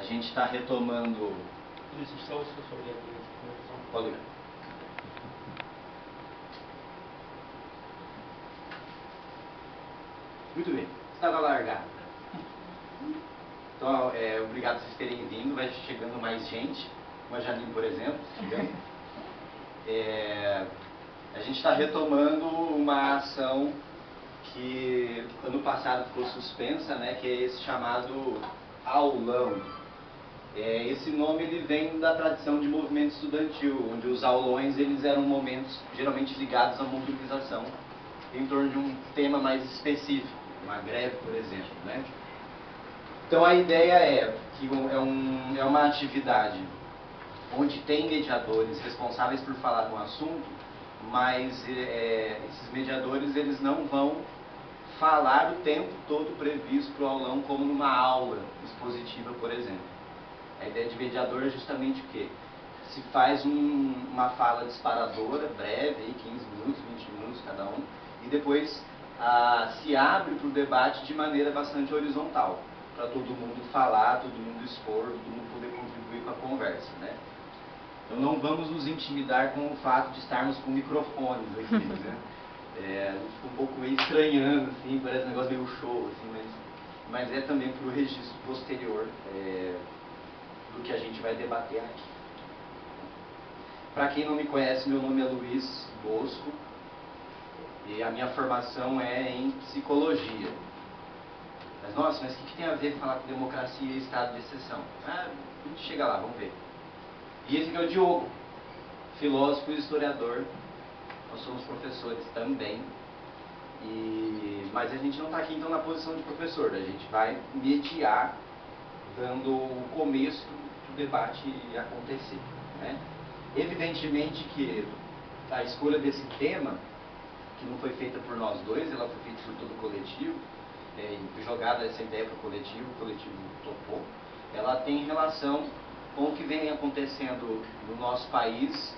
gente está retomando... Só o seu sobre a Pode ver. Muito bem, estava largado. Então, obrigado por vocês terem vindo, vai chegando mais gente, como a Janine, por exemplo, chegando. A gente está retomando uma ação que ano passado ficou suspensa, né, que é esse chamado aulão. Esse nome ele vem da tradição de movimento estudantil, onde os aulões eles eram momentos geralmente ligados à mobilização em torno de um tema mais específico, uma greve, por exemplo, né? Então a ideia é que é uma atividade onde tem mediadores responsáveis por falar de um assunto, mas esses mediadores eles não vão falar o tempo todo previsto para o aulão como numa aula expositiva, por exemplo. A ideia de mediador é justamente o quê? Se faz uma fala disparadora, breve, aí 15 minutos, 20 minutos cada um, e depois se abre para o debate de maneira bastante horizontal, para todo mundo falar, todo mundo expor, todo mundo poder contribuir com a conversa, né? Então não vamos nos intimidar com o fato de estarmos com microfones aqui, né? A gente fica um pouco meio estranhando, assim, parece um negócio meio show, assim, mas é também para o registro posterior do que a gente vai debater aqui. Para quem não me conhece, meu nome é Luiz Bosco e a minha formação é em psicologia. Mas, nossa, mas o que tem a ver falar com democracia e estado de exceção? A gente chega lá, vamos ver. E esse aqui é o Diogo, filósofo e historiador. Nós somos professores também. Mas a gente não está aqui então na posição de professor, a gente vai mediar, dando o começo do debate acontecer, né? Evidentemente que a escolha desse tema, que não foi feita por nós dois, ela foi feita por todo o coletivo, jogada essa ideia para o coletivo topou, ela tem relação com o que vem acontecendo no nosso país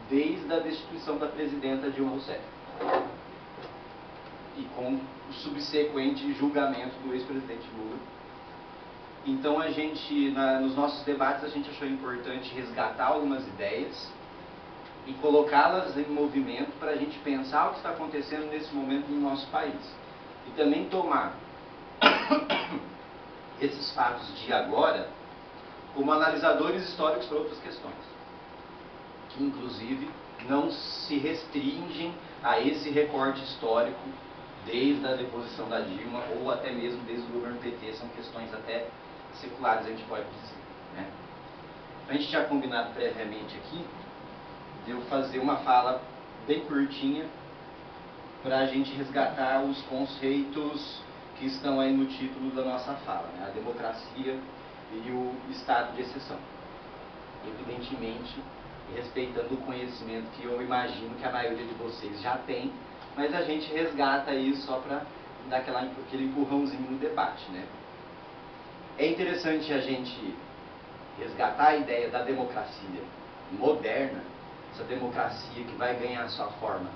desde a destituição da presidenta Dilma Rousseff e com o subsequente julgamento do ex-presidente Lula. Então a gente, nos nossos debates, a gente achou importante resgatar algumas ideias e colocá-las em movimento para a gente pensar o que está acontecendo nesse momento no nosso país. E também tomar esses fatos de agora como analisadores históricos para outras questões, que inclusive não se restringem a esse recorte histórico desde a deposição da Dilma ou até mesmo desde o governo PT, são questões até seculares, a gente pode dizer, né? A gente tinha combinado previamente aqui de eu fazer uma fala bem curtinha para a gente resgatar os conceitos que estão aí no título da nossa fala, né? A democracia e o estado de exceção. Evidentemente, respeitando o conhecimento que eu imagino que a maioria de vocês já tem, mas a gente resgata isso só para dar aquele empurrãozinho no debate, né? É interessante a gente resgatar a ideia da democracia moderna, essa democracia que vai ganhar sua forma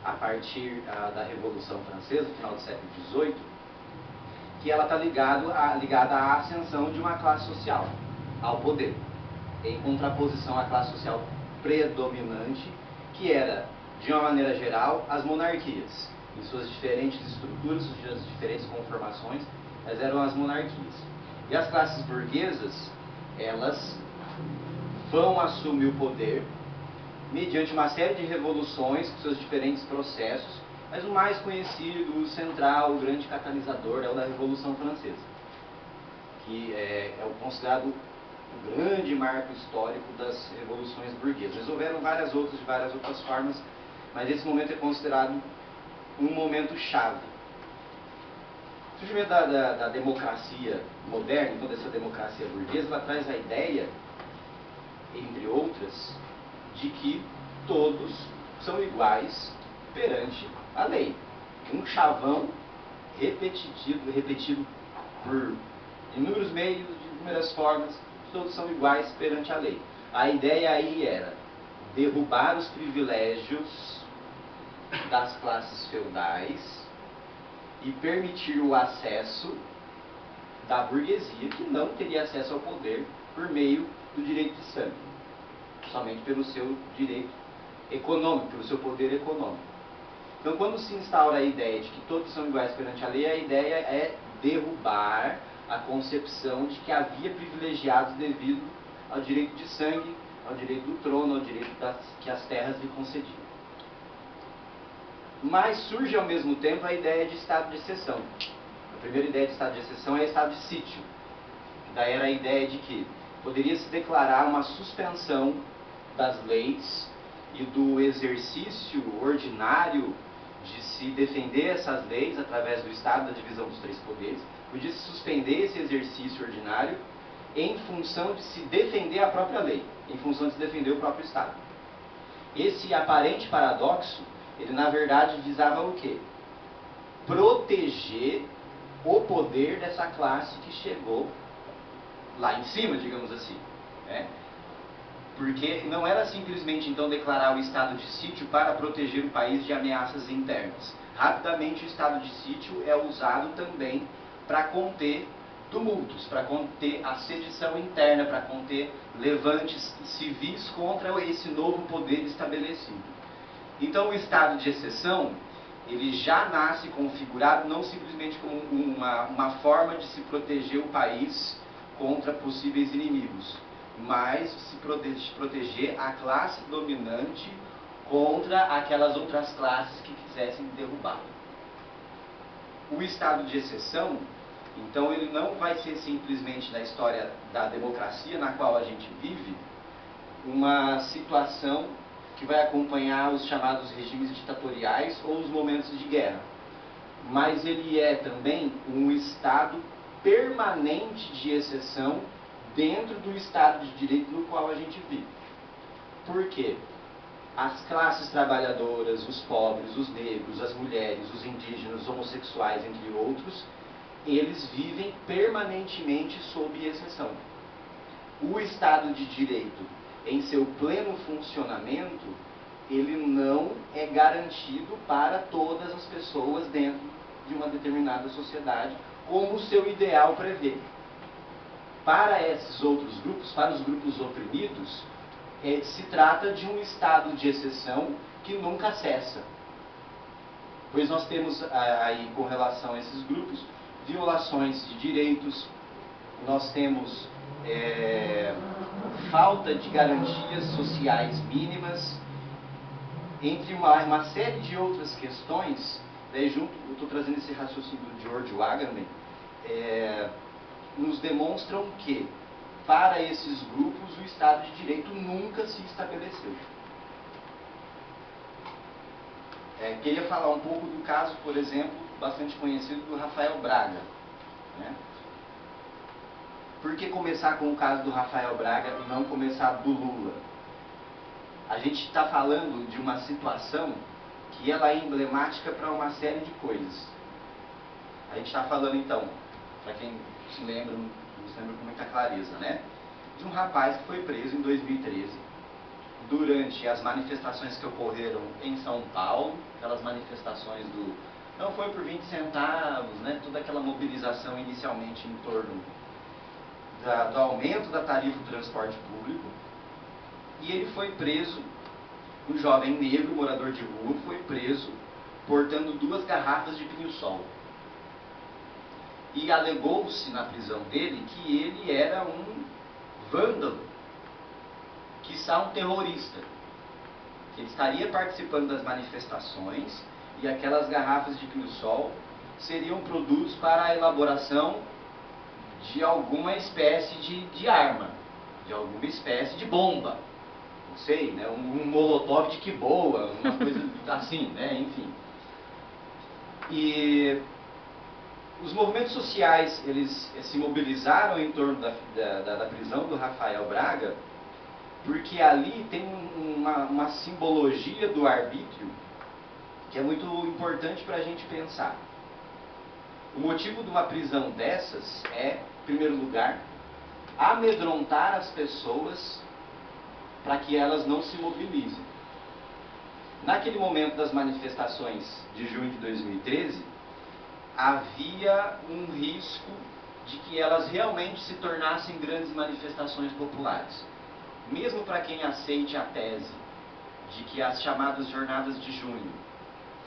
a partir da Revolução Francesa, final do século XVIII, que ela está ligada à ascensão de uma classe social, ao poder, em contraposição à classe social predominante, que era, de uma maneira geral, as monarquias, em suas diferentes estruturas, suas diferentes conformações, mas eram as monarquias. E as classes burguesas, elas vão assumir o poder mediante uma série de revoluções, com seus diferentes processos, mas o mais conhecido, o central, o grande catalisador é o da Revolução Francesa, que é considerado o grande marco histórico das revoluções burguesas. Houveram várias outras, de várias outras formas, mas esse momento é considerado um momento chave. O surgimento da democracia moderna, então dessa democracia burguesa, ela traz a ideia, entre outras, de que todos são iguais perante a lei. Um chavão repetido por inúmeros meios, de inúmeras formas, todos são iguais perante a lei. A ideia aí era derrubar os privilégios das classes feudais e permitir o acesso da burguesia, que não teria acesso ao poder por meio do direito de sangue, somente pelo seu direito econômico, pelo seu poder econômico. Então, quando se instaura a ideia de que todos são iguais perante a lei, a ideia é derrubar a concepção de que havia privilegiados devido ao direito de sangue, ao direito do trono, ao direito que as terras lhe concediam. Mas surge ao mesmo tempo a ideia de estado de exceção. A primeira ideia de estado de exceção é estado de sítio. Daí era a ideia de que poderia se declarar uma suspensão das leis e do exercício ordinário de se defender essas leis através do Estado, da divisão dos três poderes. Podia se suspender esse exercício ordinário em função de se defender a própria lei, em função de se defender o próprio Estado. Esse aparente paradoxo, ele na verdade visava o quê? Proteger o poder dessa classe que chegou lá em cima, digamos assim, né? Porque não era simplesmente então declarar o estado de sítio para proteger o país de ameaças internas. Rapidamente o estado de sítio é usado também para conter tumultos, para conter a sedição interna, para conter levantes civis contra esse novo poder estabelecido. Então o estado de exceção, ele já nasce configurado não simplesmente como uma forma de se proteger o país contra possíveis inimigos, mas se proteger a classe dominante contra aquelas outras classes que quisessem derrubá-lo. O estado de exceção, então, ele não vai ser simplesmente na história da democracia na qual a gente vive, uma situação que vai acompanhar os chamados regimes ditatoriais ou os momentos de guerra. Mas ele é também um estado permanente de exceção dentro do Estado de Direito no qual a gente vive. Por quê? As classes trabalhadoras, os pobres, os negros, as mulheres, os indígenas, os homossexuais, entre outros, eles vivem permanentemente sob exceção. O Estado de Direito, em seu pleno funcionamento, ele não é garantido para todas as pessoas dentro de uma determinada sociedade, como o seu ideal prevê. Para esses outros grupos, para os grupos oprimidos, se trata de um estado de exceção que nunca cessa. Pois nós temos aí, com relação a esses grupos, violações de direitos, nós temos falta de garantias sociais mínimas, entre uma série de outras questões. Daí junto, eu estou trazendo esse raciocínio do George Agamben, nos demonstram que, para esses grupos, o Estado de Direito nunca se estabeleceu. Queria falar um pouco do caso, por exemplo, bastante conhecido do Rafael Braga, né? Por que começar com o caso do Rafael Braga e não começar do Lula? A gente está falando de uma situação que ela é emblemática para uma série de coisas. A gente está falando então, para quem se lembra com muita clareza, né? De um rapaz que foi preso em 2013, durante as manifestações que ocorreram em São Paulo, aquelas manifestações do não foi por 20 centavos, né? Toda aquela mobilização inicialmente em torno do aumento da tarifa do transporte público, e ele foi preso, um jovem negro, morador de rua, foi preso portando 2 garrafas de pinho-sol. E alegou-se na prisão dele que ele era um vândalo, quiçá um terrorista, que ele estaria participando das manifestações e aquelas garrafas de pinho-sol seriam produtos para a elaboração de alguma espécie de arma, de alguma espécie de bomba, não sei, né? um molotov de que boa, uma coisa assim, né? Enfim. E os movimentos sociais, eles se mobilizaram em torno da prisão do Rafael Braga, porque ali tem uma simbologia do arbítrio que é muito importante para a gente pensar. O motivo de uma prisão dessas é, em primeiro lugar, amedrontar as pessoas para que elas não se mobilizem. Naquele momento das manifestações de junho de 2013, havia um risco de que elas realmente se tornassem grandes manifestações populares. Mesmo para quem aceite a tese de que as chamadas Jornadas de Junho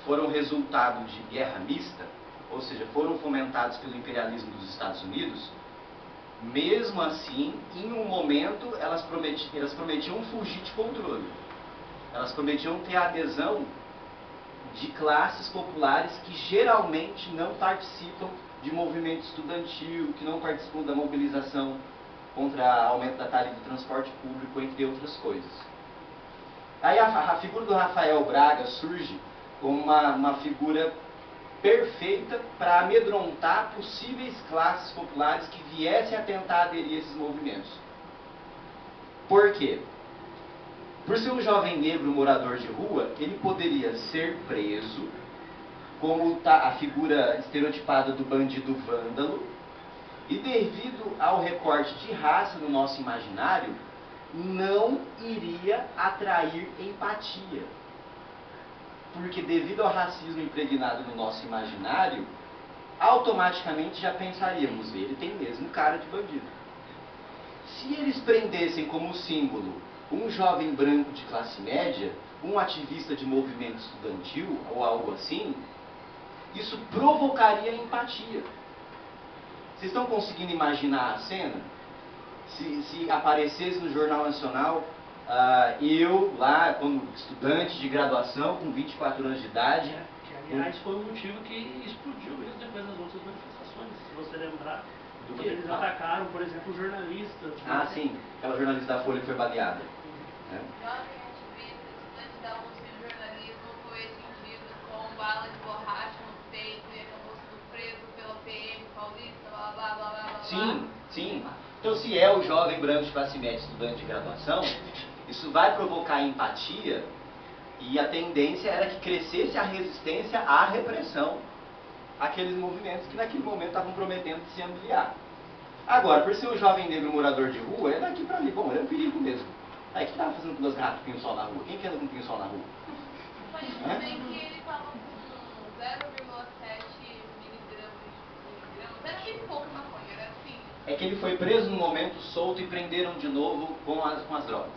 foram resultado de guerra mista, ou seja, foram fomentadas pelo imperialismo dos Estados Unidos, mesmo assim, em um momento, elas prometiam fugir de controle. Elas prometiam ter a adesão de classes populares que geralmente não participam de movimento estudantil, que não participam da mobilização contra o aumento da tarifa do transporte público, entre outras coisas. Aí a figura do Rafael Braga surge como uma figura perfeita para amedrontar possíveis classes populares que viessem a tentar aderir a esses movimentos. Por quê? Por ser um jovem negro morador de rua, ele poderia ser preso, como a figura estereotipada do bandido vândalo, e devido ao recorte de raça no nosso imaginário, não iria atrair empatia. Porque devido ao racismo impregnado no nosso imaginário, automaticamente já pensaríamos, ele tem mesmo cara de bandido. Se eles prendessem como símbolo um jovem branco de classe média, um ativista de movimento estudantil ou algo assim, isso provocaria empatia. Vocês estão conseguindo imaginar a cena? Se aparecesse no Jornal Nacional, eu lá, como estudante de graduação, com 24 anos de idade... Que, aliás, foi um motivo que explodiu mesmo depois das outras manifestações, se você lembrar. Porque eles atacaram, por exemplo, jornalistas. Ah, sim. Aquela jornalista da Folha que foi baleada. Jovem ativista, estudante da USP de jornalismo, foi atingido com bala de borracha no peito e acabou sendo preso pela PM paulista, blá blá blá blá blá. Sim, sim. Então, se é o jovem branco de classe média, estudante de graduação, isso vai provocar empatia, e a tendência era que crescesse a resistência à repressão àqueles movimentos que naquele momento estavam prometendo se ampliar. Agora, por ser um jovem negro morador de rua, é daqui para ali. Bom, ele é um perigo mesmo. Aí, quem estava fazendo 2 garrafas de pinho-sol na rua? Quem que anda com pinho-sol na rua? Foi também que ele estava com 0,7 miligramas, era bem pouco maconha, era assim. É que ele foi preso no momento, solto, e prenderam de novo com as drogas.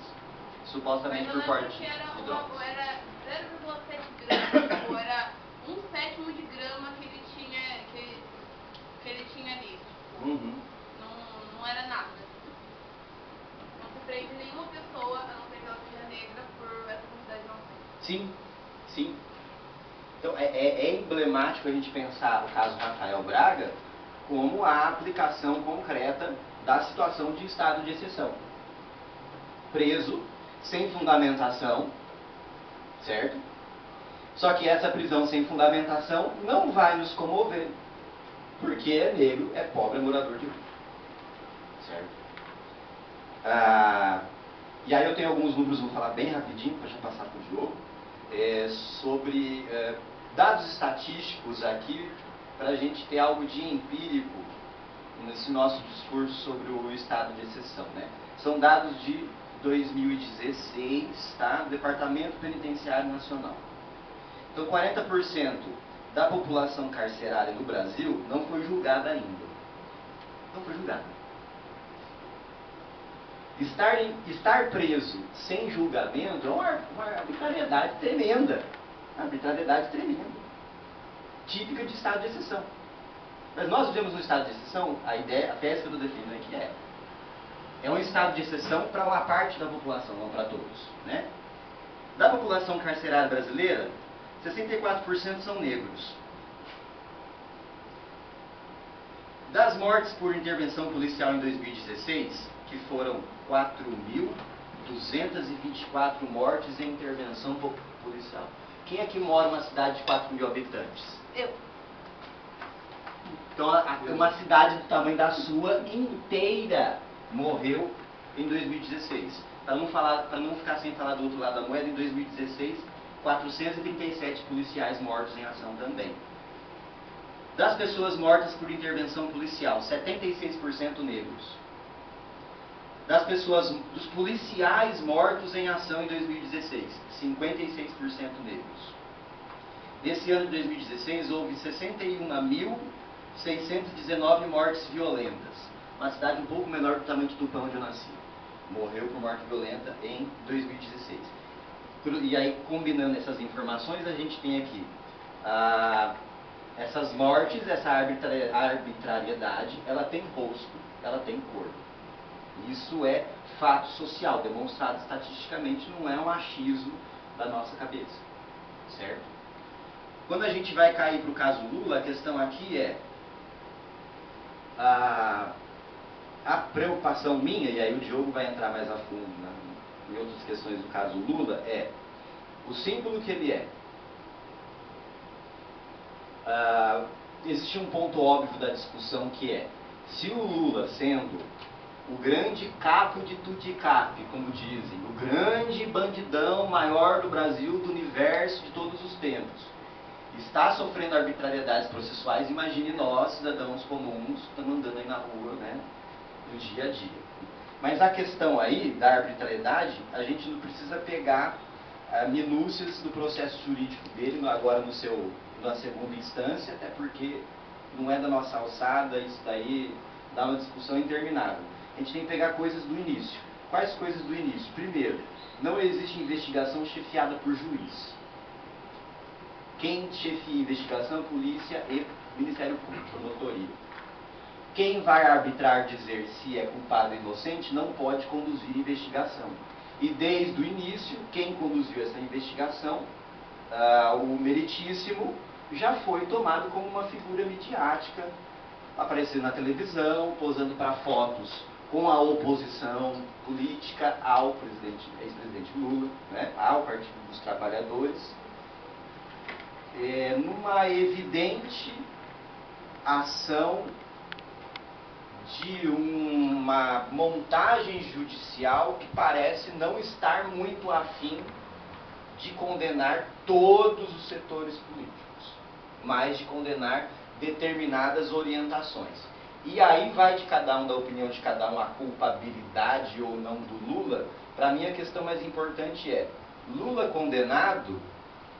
Supostamente por porte de drogas. Era 0,7 gramas, ou era 1/7 de grama que ele tinha ali. Uhum. Não era nada. Não se prende nenhuma pessoa, a não ser que ela seja negra, por essa quantidade de maconha. Sim, sim. Então é emblemático a gente pensar o caso Rafael Braga como a aplicação concreta da situação de estado de exceção. Preso, sem fundamentação, certo? Só que essa prisão sem fundamentação não vai nos comover, porque é negro, é pobre, é morador de rua. Certo? E aí eu tenho alguns números, vou falar bem rapidinho, para já passar para o Diogo, sobre dados estatísticos aqui, para a gente ter algo de empírico nesse nosso discurso sobre o estado de exceção, né? São dados de 2016, tá? Do Departamento Penitenciário Nacional. Então, 40% da população carcerária no Brasil não foi julgada ainda. Não foi julgada. Estar preso sem julgamento é uma arbitrariedade tremenda. Uma arbitrariedade tremenda. Típica de estado de exceção. Mas nós vivemos um estado de exceção, a tese que eu estou definindo aqui é um estado de exceção para uma parte da população, não para todos, né? Da população carcerária brasileira, 64% são negros. Das mortes por intervenção policial em 2016, que foram 4.224 mortes em intervenção policial. Quem aqui mora numa cidade de 4.000 habitantes? Eu. Então, uma cidade do tamanho da sua inteira morreu em 2016. Para não ficar sem falar do outro lado da moeda, em 2016, 437 policiais mortos em ação também. Das pessoas mortas por intervenção policial, 76% negros. Dos policiais mortos em ação em 2016, 56% negros. Nesse ano de 2016, houve 61.000 619 mortes violentas. Uma cidade um pouco menor do tamanho de Tupã, onde eu nasci. Morreu por morte violenta em 2016. E aí, combinando essas informações, a gente tem aqui essas mortes, essa arbitrariedade, ela tem rosto, ela tem cor. Isso é fato social, demonstrado estatisticamente, não é um achismo da nossa cabeça, certo? Quando a gente vai cair para o caso Lula, a questão aqui é a preocupação minha, e aí o Diogo vai entrar mais a fundo em outras questões do caso Lula, é o símbolo que ele é. Existe um ponto óbvio da discussão que é, se o Lula, sendo o grande capo de tutti-capi, como dizem, o grande bandidão maior do Brasil, do universo, de todos os tempos, está sofrendo arbitrariedades processuais, imagine nós, cidadãos comuns, estamos andando aí na rua, né, no dia a dia. Mas a questão aí da arbitrariedade, a gente não precisa pegar minúcias do processo jurídico dele, agora na segunda instância, até porque não é da nossa alçada, isso daí dá uma discussão interminável. A gente tem que pegar coisas do início. Quais coisas do início? Primeiro, não existe investigação chefiada por juiz. Quem chefia a investigação é a polícia e Ministério Público, promotoria. Quem vai arbitrar dizer se é culpado ou inocente não pode conduzir investigação. E desde o início, quem conduziu essa investigação, o meritíssimo, já foi tomado como uma figura midiática, aparecendo na televisão, posando para fotos com a oposição política ao ex-presidente Lula, né, ao Partido dos Trabalhadores, numa evidente ação de uma montagem judicial que parece não estar muito afim de condenar todos os setores políticos, mas de condenar determinadas orientações. E aí vai de cada um, da opinião de cada um, a culpabilidade ou não do Lula. Para mim a questão mais importante é, Lula condenado,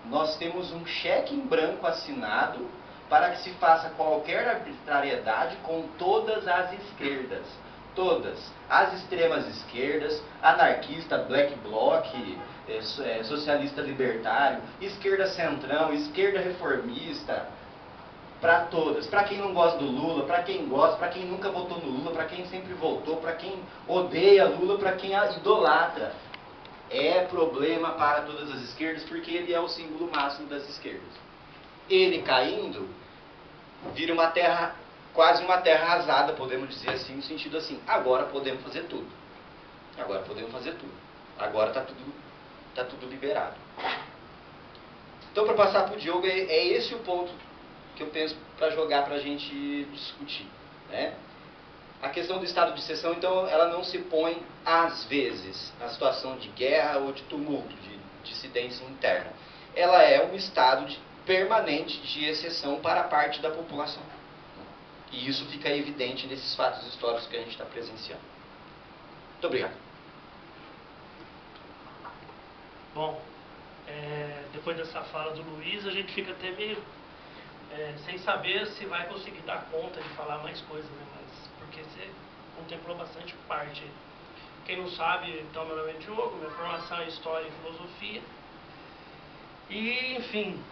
nós temos um cheque em branco assinado para que se faça qualquer arbitrariedade com todas as esquerdas. Todas. As extremas esquerdas, anarquista, black bloc, socialista libertário, esquerda centrão, esquerda reformista, para todas. Para quem não gosta do Lula, para quem gosta, para quem nunca votou no Lula, para quem sempre votou, para quem odeia Lula, para quem idolatra. É problema para todas as esquerdas, porque ele é o símbolo máximo das esquerdas. Ele caindo, vira uma terra, quase uma terra arrasada, podemos dizer assim, no sentido assim, agora podemos fazer tudo. Agora podemos fazer tudo. Agora está tudo liberado. Então, para passar para o Diogo, é esse o ponto que eu penso para jogar para a gente discutir, né? A questão do estado de exceção, então, ela não se põe, às vezes, na situação de guerra ou de tumulto, de dissidência interna. Ela é um estado permanente de exceção para parte da população. E isso fica evidente nesses fatos históricos que a gente está presenciando. Muito obrigado. Bom, depois dessa fala do Luiz, a gente fica até meio sem saber se vai conseguir dar conta de falar mais coisas, né? Mas, porque você contemplou bastante parte. Quem não sabe, então, meu nome é Diogo, minha formação é História e Filosofia. E, enfim,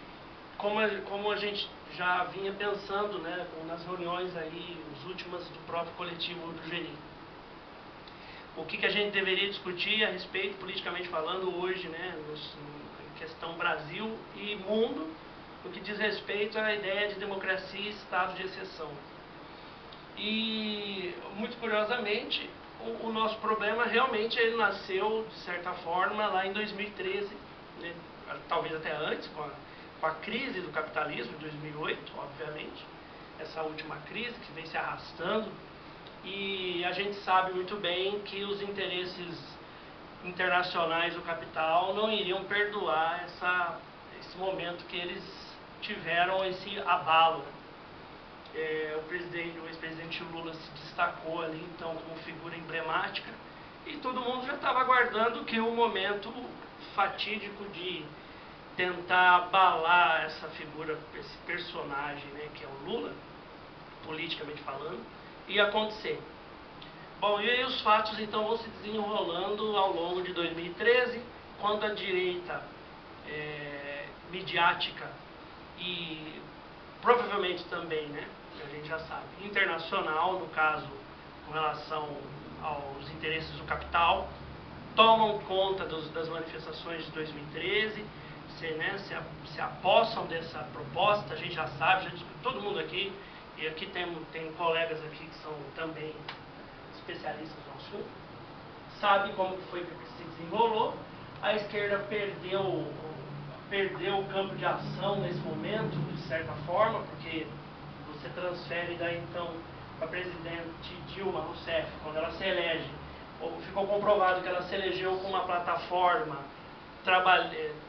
como a gente já vinha pensando, né, nas reuniões aí, as últimas do próprio coletivo do Geni. O que a gente deveria discutir a respeito, politicamente falando, hoje, né, em questão Brasil e mundo, no que diz respeito à ideia de democracia e estado de exceção. E, muito curiosamente, o nosso problema realmente ele nasceu, de certa forma, lá em 2013, né, talvez até antes, com a crise do capitalismo, de 2008, obviamente, essa última crise que vem se arrastando, e a gente sabe muito bem que os interesses internacionais do capital não iriam perdoar esse momento que eles tiveram esse abalo. O ex-presidente Lula se destacou ali, então, como figura emblemática, e todo mundo já estava aguardando que o momento fatídico de tentar abalar essa figura, esse personagem, né, que é o Lula, politicamente falando, ia acontecer. Bom, e aí os fatos então vão se desenrolando ao longo de 2013, quando a direita midiática e provavelmente também, né, a gente já sabe, internacional, no caso, com relação aos interesses do capital, tomam conta das manifestações de 2013, se apossam dessa proposta. A gente já sabe, já discutiu, todo mundo aqui, e aqui tem colegas aqui que são também especialistas no assunto, sabe como foi que se desenrolou. A esquerda perdeu o campo de ação nesse momento, de certa forma, porque você transfere daí então a presidente Dilma Rousseff, quando ela se elege, ficou comprovado que ela se elegeu com uma plataforma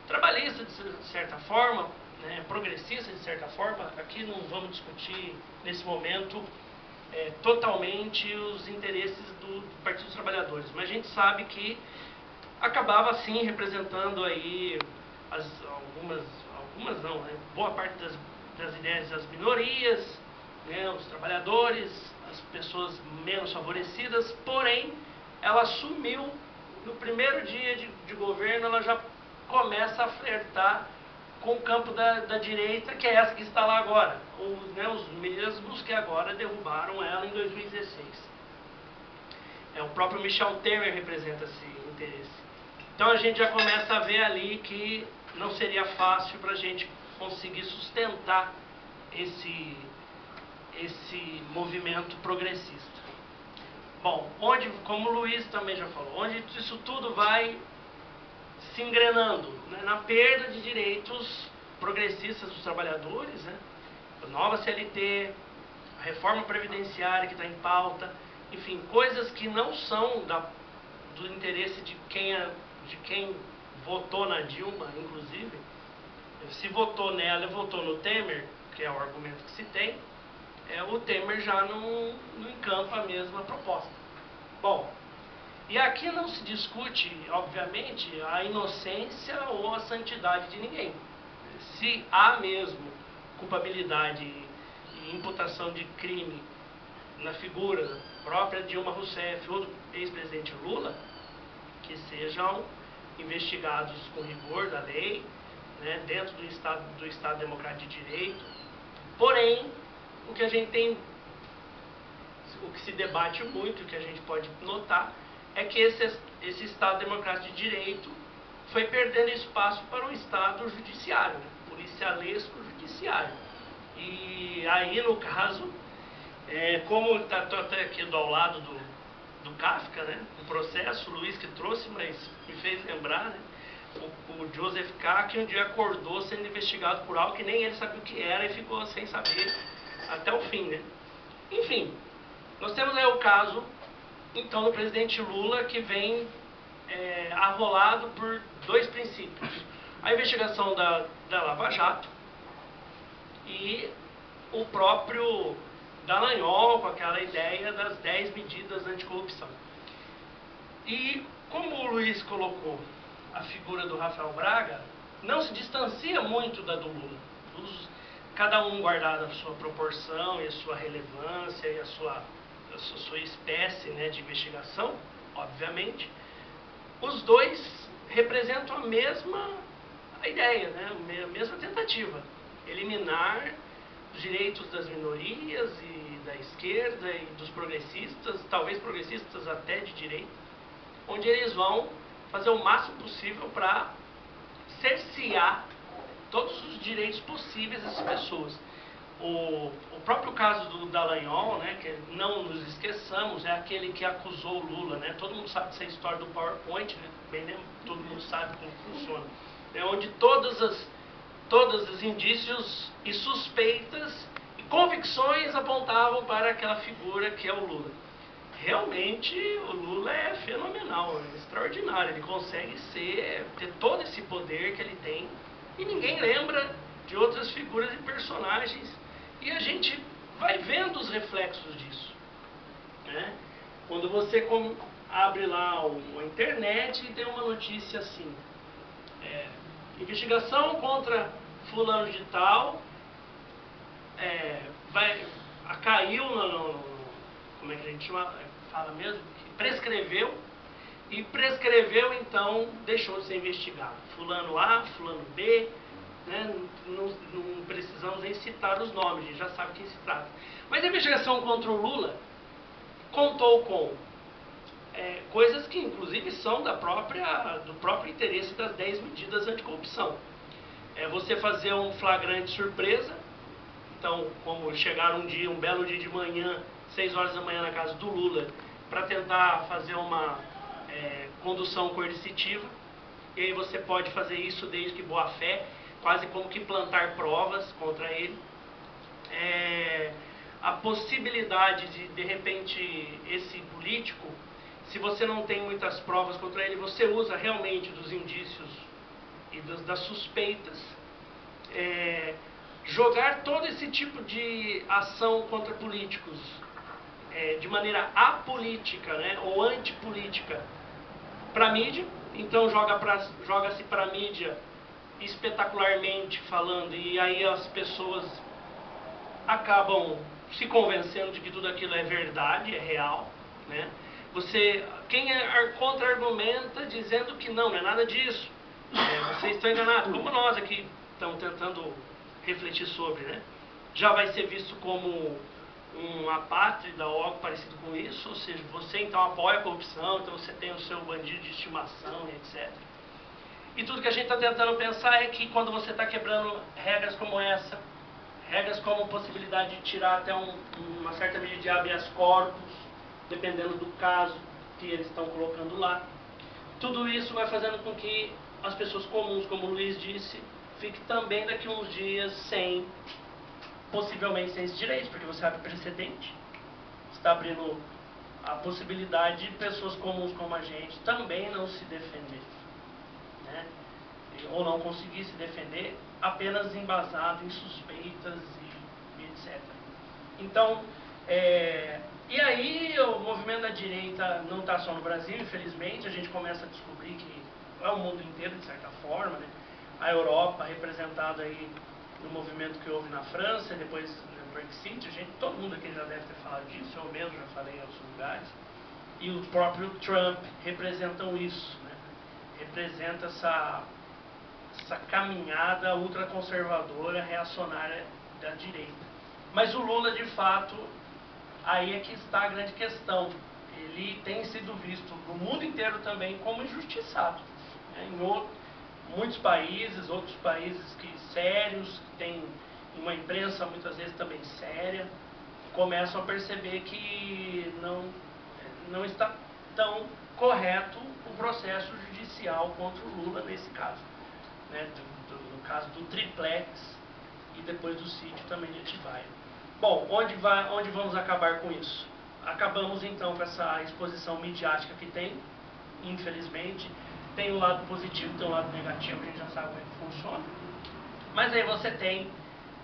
trabalhista de certa forma, né, progressista de certa forma. Aqui não vamos discutir nesse momento totalmente os interesses do Partido dos Trabalhadores, mas a gente sabe que acabava assim representando aí algumas não, né, boa parte das ideias das minorias, né, os trabalhadores, as pessoas menos favorecidas. Porém, ela assumiu, no primeiro dia de governo, ela já começa a flertar com o campo da direita, que é essa que está lá agora, os mesmos que agora derrubaram ela em 2016. O próprio Michel Temer representa esse interesse. Então a gente já começa a ver ali que não seria fácil para a gente conseguir sustentar esse movimento progressista. Bom, como o Luiz também já falou, onde isso tudo vai se engrenando, né, na perda de direitos progressistas dos trabalhadores, né, a nova CLT, a reforma previdenciária que está em pauta, enfim, coisas que não são do interesse de quem votou na Dilma, inclusive. Se votou nela e votou no Temer, que é o argumento que se tem, o Temer já não encampa a mesma proposta. Bom, e aqui não se discute, obviamente, a inocência ou a santidade de ninguém. Se há mesmo culpabilidade e imputação de crime na figura própria Dilma Rousseff ou do ex-presidente Lula, que sejam investigados com rigor da lei, né, dentro do Estado Democrático de Direito. Porém, o que a gente tem, o que se debate muito, o que a gente pode notar, é que esse Estado Democrático de Direito foi perdendo espaço para um Estado judiciário, né, policialesco judiciário. E aí, no caso, como estou até aqui ao lado do Kafka, né, o processo, o Luiz que trouxe, mas me fez lembrar, né, o Joseph K., que um dia acordou sendo investigado por algo que nem ele sabia o que era e ficou sem saber até o fim, né? Enfim, nós temos aí o caso, então, do presidente Lula, que vem arrolado por dois princípios: a investigação da Lava Jato e o próprio Dallagnol, com aquela ideia das 10 medidas anticorrupção. E, como o Luiz colocou, a figura do Rafael Braga não se distancia muito da do Lula. Cada um guardado a sua proporção e a sua relevância e a sua espécie, né, de investigação, obviamente. Os dois representam a mesma ideia, né, a mesma tentativa: eliminar os direitos das minorias e da esquerda e dos progressistas, talvez progressistas até de direita, onde eles vão fazer o máximo possível para cercear todos os direitos possíveis dessas pessoas. O próprio caso do Dallagnol, né, que não nos esqueçamos, é aquele que acusou o Lula, né? Todo mundo sabe dessa história do PowerPoint, né? Bem, todo mundo sabe como funciona. É onde todos os indícios e suspeitas e convicções apontavam para aquela figura que é o Lula. Realmente o Lula é fenomenal, é extraordinário. Ele consegue ter todo esse poder que ele tem, e ninguém lembra de outras figuras e personagens, e a gente vai vendo os reflexos disso, né? Quando você abre lá a internet e tem uma notícia assim: investigação contra fulano de tal, caiu como é que a gente fala mesmo? Prescreveu, e prescreveu, então deixou de ser investigado. Fulano A, fulano B, né? Não precisamos nem citar os nomes, a gente já sabe quem se trata. Mas a investigação contra o Lula contou com coisas que inclusive são do próprio interesse das 10 medidas anticorrupção. Você fazer um flagrante surpresa. Então, como chegar um belo dia de manhã, 6 horas da manhã na casa do Lula, para tentar fazer uma condução coercitiva, e aí você pode fazer isso desde que boa fé, quase como que plantar provas contra ele. A possibilidade de repente, esse político, se você não tem muitas provas contra ele, você usa realmente dos indícios e das suspeitas, jogar todo esse tipo de ação contra políticos de maneira apolítica, né, ou antipolítica, para a mídia. Então joga-se para a mídia espetacularmente falando, e aí as pessoas acabam se convencendo de que tudo aquilo é verdade, é real, né? Quem contra-argumenta dizendo que não é nada disso, vocês estão enganados, como nós aqui estamos tentando refletir sobre, né? Já vai ser visto como um apátrida ou algo parecido com isso, ou seja, você então apoia a corrupção, então você tem o seu bandido de estimação, etc. E tudo que a gente está tentando pensar é que quando você está quebrando regras como essa, regras como possibilidade de tirar até uma certa medida de habeas corpus, dependendo do caso que eles estão colocando lá, tudo isso vai fazendo com que as pessoas comuns, como o Luiz disse, fiquem também daqui a uns dias possivelmente sem esse direito, porque você abre precedente, está abrindo a possibilidade de pessoas comuns como a gente também não se defender, né? Ou não conseguir se defender apenas embasado em suspeitas e etc. Então, e aí o movimento da direita não está só no Brasil, infelizmente, a gente começa a descobrir que é o mundo inteiro, de certa forma, né? A Europa, representada aí no movimento que houve na França, depois no Brexit, todo mundo aqui já deve ter falado disso, eu mesmo já falei em outros lugares, e o próprio Trump representam isso, né? Representa essa caminhada ultraconservadora, reacionária da direita. Mas o Lula, de fato, aí é que está a grande questão. Ele tem sido visto no mundo inteiro também como injustiçado, né? Em muitos países, outros países sérios, que têm uma imprensa muitas vezes também séria, começam a perceber que não está tão correto o processo judicial contra o Lula nesse caso, né? No caso do triplex e depois do sítio também de Atibaia. Bom, onde vamos acabar com isso? Acabamos então com essa exposição midiática que tem, infelizmente. Tem um lado positivo, tem um lado negativo, a gente já sabe como é que funciona. Mas aí você tem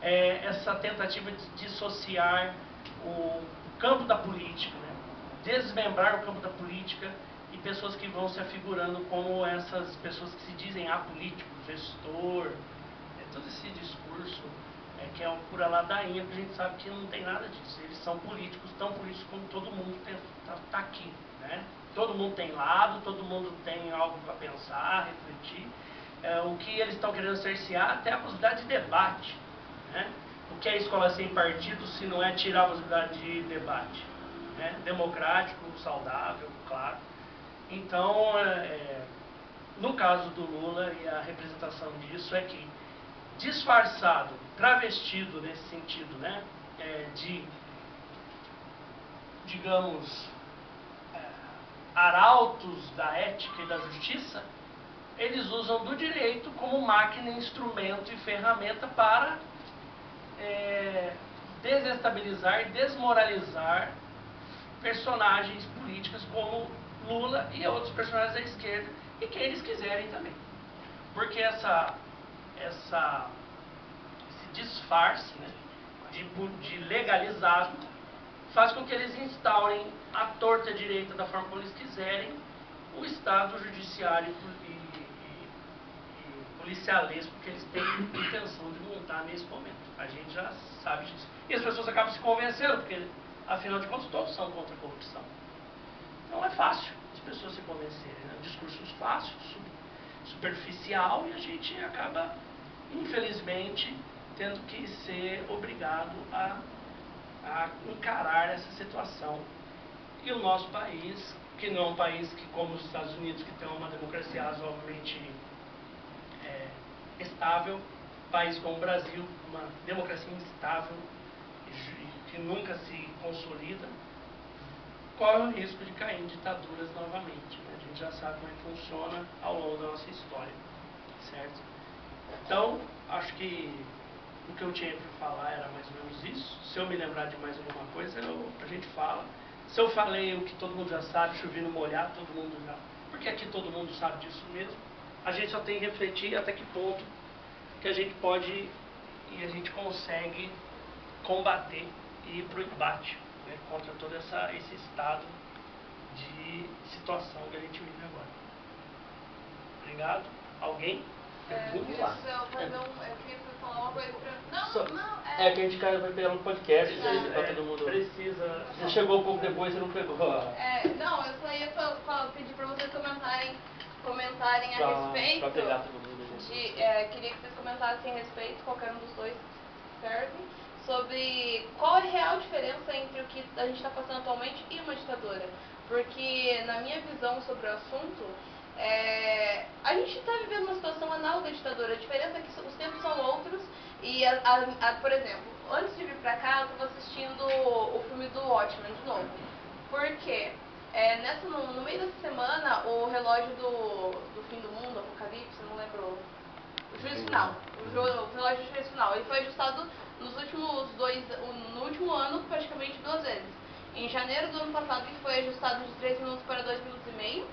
essa tentativa de dissociar o campo da política, né? Desmembrar o campo da política, e pessoas que vão se afigurando como essas pessoas que se dizem apolíticos, gestor, todo esse discurso que é uma pura ladainha, porque a gente sabe que não tem nada disso. Eles são políticos, tão políticos como todo mundo está aqui, né? Todo mundo tem lado, todo mundo tem algo para pensar, refletir. O que eles estão querendo cercear até a possibilidade de debate, né? O que é escola sem partido se não é tirar a possibilidade de debate, né? Democrático, saudável, claro. Então, no caso do Lula, e a representação disso é que, disfarçado, travestido nesse sentido, né, digamos, arautos da ética e da justiça, eles usam do direito como máquina, instrumento e ferramenta para desestabilizar e desmoralizar personagens políticos como Lula e outros personagens da esquerda, e quem eles quiserem também. Porque esse disfarce, né, de legalizado faz com que eles instaurem à torta direita, da forma como eles quiserem, o Estado judiciário e policialesco que eles têm intenção de montar nesse momento. A gente já sabe disso. E as pessoas acabam se convencendo, porque, afinal de contas, todos são contra a corrupção. Não é fácil as pessoas se convencerem. É um discurso fácil, superficial, e a gente acaba, infelizmente, tendo que ser obrigado a encarar essa situação. E o nosso país, que não é um país que, como os Estados Unidos, que tem uma democracia razoavelmente estável, país como o Brasil, uma democracia instável, que nunca se consolida, corre o risco de cair em ditaduras novamente. Né? A gente já sabe como é que funciona ao longo da nossa história, certo? Então, acho que o que eu tinha para falar era mais ou menos isso. Se eu me lembrar de mais alguma coisa, a gente fala. Se eu falei o que todo mundo já sabe, chover no molhado, todo mundo já... Porque aqui todo mundo sabe disso mesmo. A gente só tem que refletir até que ponto que a gente pode e a gente consegue combater e ir para o embate, né, contra todo esse estado de situação que a gente vive agora. Obrigado. Alguém? Eu queria falar uma coisa pra... É que a gente vai pegar no podcast pra todo mundo. Precisa. Você chegou um pouco depois, você não pegou. Não, eu só ia pedir pra vocês comentarem a respeito. Pra pegar todo mundo. Queria que vocês comentassem a respeito, qualquer um dos dois serve, sobre qual é a real diferença entre o que a gente está passando atualmente e uma ditadura. Porque, na minha visão sobre o assunto, a gente está vivendo uma situação análoga à ditadura. A diferença é que os tempos são outros e, por exemplo, antes de vir pra cá, eu estava assistindo o filme do Watchmen de novo. Por quê? No meio dessa semana, o relógio do fim do mundo, Apocalipse, não lembro, o juízo final, o relógio de juízo final, ele foi ajustado no último ano praticamente 2 vezes. Em janeiro do ano passado ele foi ajustado de 3 minutos para 2 minutos e meio,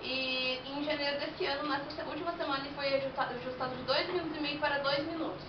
e em janeiro desse ano, nessa última semana, ele foi ajustado de 2 minutos e meio para 2 minutos.